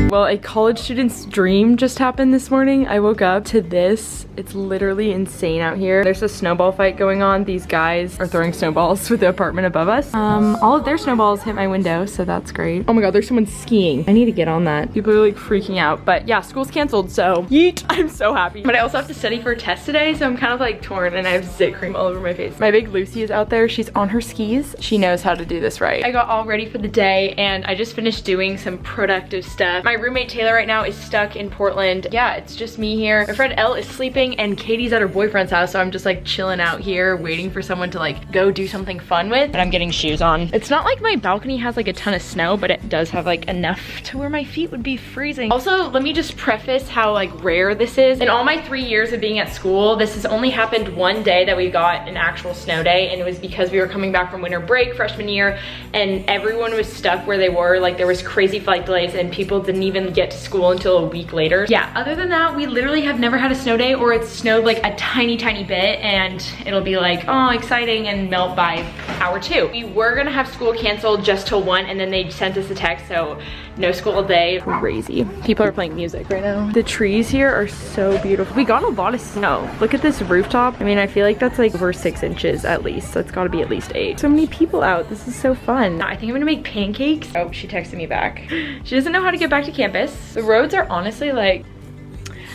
Well, a college student's dream just happened this morning. I woke up to this. It's literally insane out here. There's a snowball fight going on. These guys are throwing snowballs with the apartment above us. All of their snowballs hit my window, so that's great. Oh my god, there's someone skiing. I need to get on that. People are like freaking out, but yeah, school's canceled, so yeet. I'm so happy. But I also have to study for a test today, so I'm kind of like torn, and I have zit cream all over my face. My big Lucy is out there. She's on her skis. She knows how to do this right. I got all ready for the day, and I just finished doing some productive stuff. My roommate Taylor right now is stuck in Portland. Yeah, it's just me here. My friend Elle is sleeping, and Katie's at her boyfriend's house, so I'm just like chilling out here, waiting for someone to like go do something fun with. But I'm getting shoes on. It's not like my balcony has like a ton of snow, but it does have like enough to where my feet would be freezing. Also, let me just preface how like rare this is. In all my 3 years of being at school, this has only happened one day that we got an actual snow day, and it was because we were coming back from winter break freshman year, and everyone was stuck where they were. Like there was crazy flight delays, and people didn't even get to school until a week later. Yeah, other than that, we literally have never had a snow day, or it's snowed like a tiny bit, and it'll be like, oh, exciting, and melt by hour 2. We were gonna have school canceled just till 1, and then they sent us a text, so no school all day. Crazy. People are playing music right now. The trees here are so beautiful. We got a lot of snow. Look at this rooftop. I mean, I feel like that's like over 6 inches at least. So it's gotta be at least 8. So many people out. This is so fun. I think I'm gonna make pancakes. Oh, she texted me back. She doesn't know how to get back to campus. The roads are honestly like,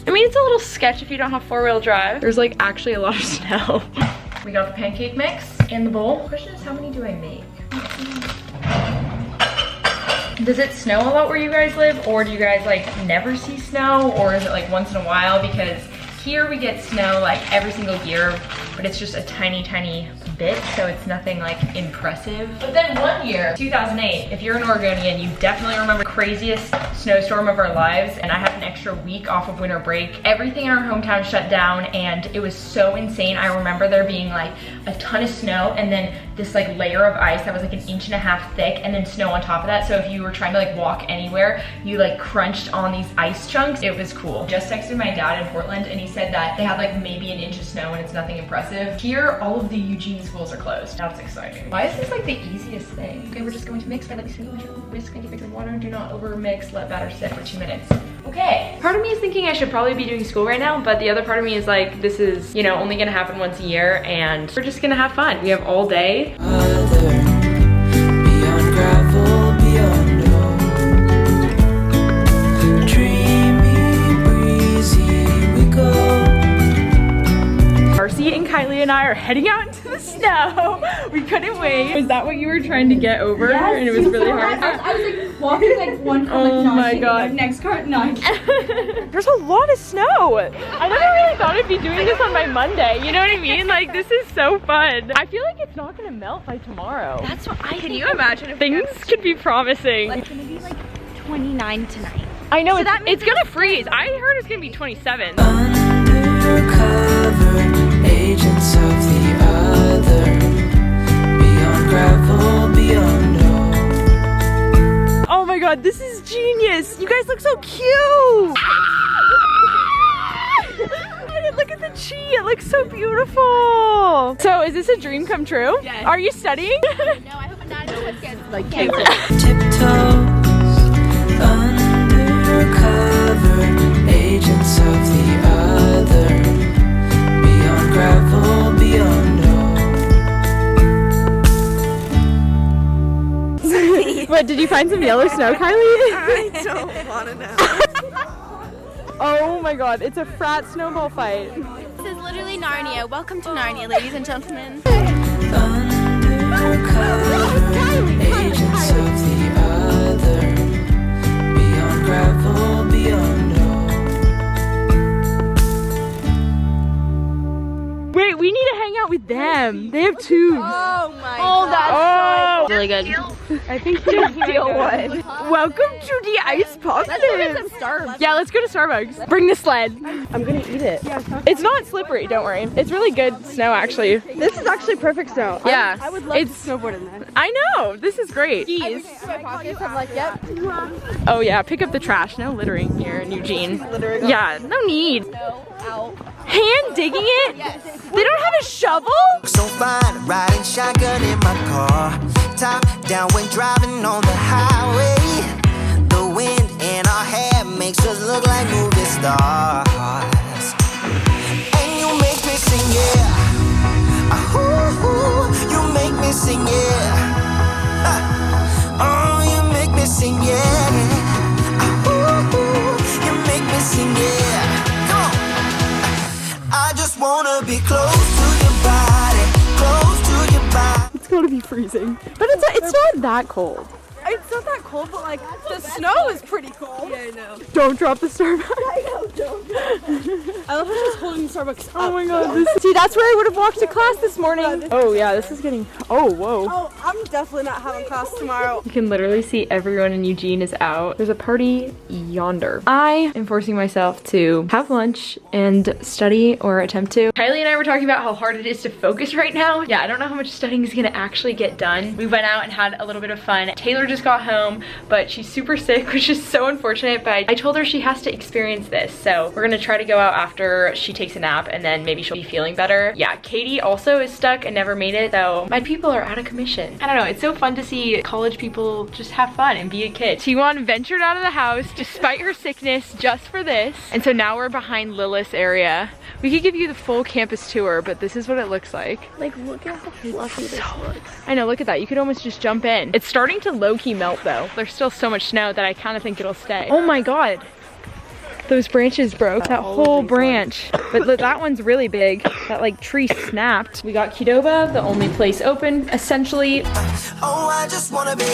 I mean, it's a little sketch if you don't have 4-wheel drive. There's like actually a lot of snow. We got the pancake mix in the bowl. The question is, how many do I make? Does it snow a lot where you guys live, or do you guys like never see snow, or is it like once in a while? Because here we get snow like every single year, but it's just a tiny bit, so it's nothing like impressive. But then one year, 2008, if you're an Oregonian, you definitely remember the craziest snowstorm of our lives, and I had an extra week off of winter break. Everything in our hometown shut down, and it was so insane. I remember there being like a ton of snow, and then this like layer of ice that was like 1.5 inches thick, and then snow on top of that. So if you were trying to like walk anywhere, you like crunched on these ice chunks. It was cool. Just texted my dad in Portland, and he said that they had like maybe 1 inch of snow, and it's nothing impressive. Here, all of the Eugene schools are closed. That's exciting. Why is this like the easiest thing? Okay, we're just going to mix by like whisk, make it mix with water. Do not over mix. Let batter sit for 2 minutes. Okay. Part of me is thinking I should probably be doing school right now, but the other part of me is like, this is, you know, only gonna happen once a year, and we're just gonna have fun. We have all day. Marcy and Kylie and I are heading out into the snow. We couldn't wait. Was that what you were trying to get over? Yes, and it was really hard. I was like walking like one car, oh like my god. Like, next car, nine. There's a lot of snow. I never really thought I'd be doing this on my Monday. You know what I mean? Like, this is so fun. I feel like it's not gonna melt by tomorrow. That's what I Can you imagine if things could be promising? It's gonna be like 29 tonight. I know, so it's gonna freeze. I heard it's gonna be 27. Undercover agents of the other, beyond gravel, beyond no. Oh my god, this is genius. You guys look so cute. Look at the tree, it looks so beautiful. So is this a dream come true? Yes. Are you studying? No, I hope not gets like canceled. Tiptoes, undercover agents of the other, beyond gravel, beyond no. What, did you find some yellow snow, Kylie? I don't want to know. Oh my god, it's a frat snowball fight. This is literally Narnia. Welcome to Narnia, ladies and gentlemen. Undercover agents of the other, beyond gravel, beyond no. Wait, we need to hang out with them. They have tubes. Oh my god. Oh, Really good. I think you feel one. Welcome to the ice pop. Let's go get some Starbucks. Yeah, let's go to Starbucks. Bring the sled. I'm gonna eat it. It's not slippery, don't worry. It's really good snow, actually. This is actually perfect snow. Yeah. I would love to snowboard in that. I know, this is great. Keys. My pockets, I'm like, yep. Oh yeah, pick up the trash. No littering here in Eugene. Littering. Yeah, no need. No, out. Hand digging it? Yes. They don't have a shovel? So fine, riding shotgun in my car, top down when driving on the highway, the wind in our hair. makes us look like movie stars. And you make me sing, yeah. Ooh, you make me sing, yeah. Oh, you make me sing, yeah. Ooh, you make me sing, yeah. Come on. I just wanna be close to your body, close to your body. It's gonna be freezing. But it's not that cold. It's not that cold, but like the snow is pretty cold. Yeah, I know. Don't drop the Starbucks. I know, don't. I love how she's holding Starbucks up. Oh my god. See, that's where I would have walked to class this morning. Oh yeah, this is getting, oh whoa. Oh, I'm definitely not having class tomorrow. You can literally see everyone in Eugene is out. There's a party yonder. I am forcing myself to have lunch and study, or attempt to. Kylie and I were talking about how hard it is to focus right now. Yeah, I don't know how much studying is gonna actually get done. We went out and had a little bit of fun. Taylor just got home, but she's super sick, which is so unfortunate, but I told her she has to experience this. So we're gonna try to go out after she takes a nap, and then maybe she'll be feeling better. Yeah, Katie also is stuck and never made it, so my people are out of commission. I don't know, it's so fun to see college people just have fun and be a kid. T1 ventured out of the house despite her sickness just for this. And so now we're behind Lilith's area. We could give you the full campus tour, but this is what it looks like. Like, look at how fluffy this looks. I know, look at that. You could almost just jump in. It's starting to low-key melt though. There's still so much snow that I kind of think it'll stay. Oh my god. Those branches broke, that whole branch. But look, that one's really big. That like tree snapped. We got Qdoba, the only place open, essentially. Oh, I just wanna be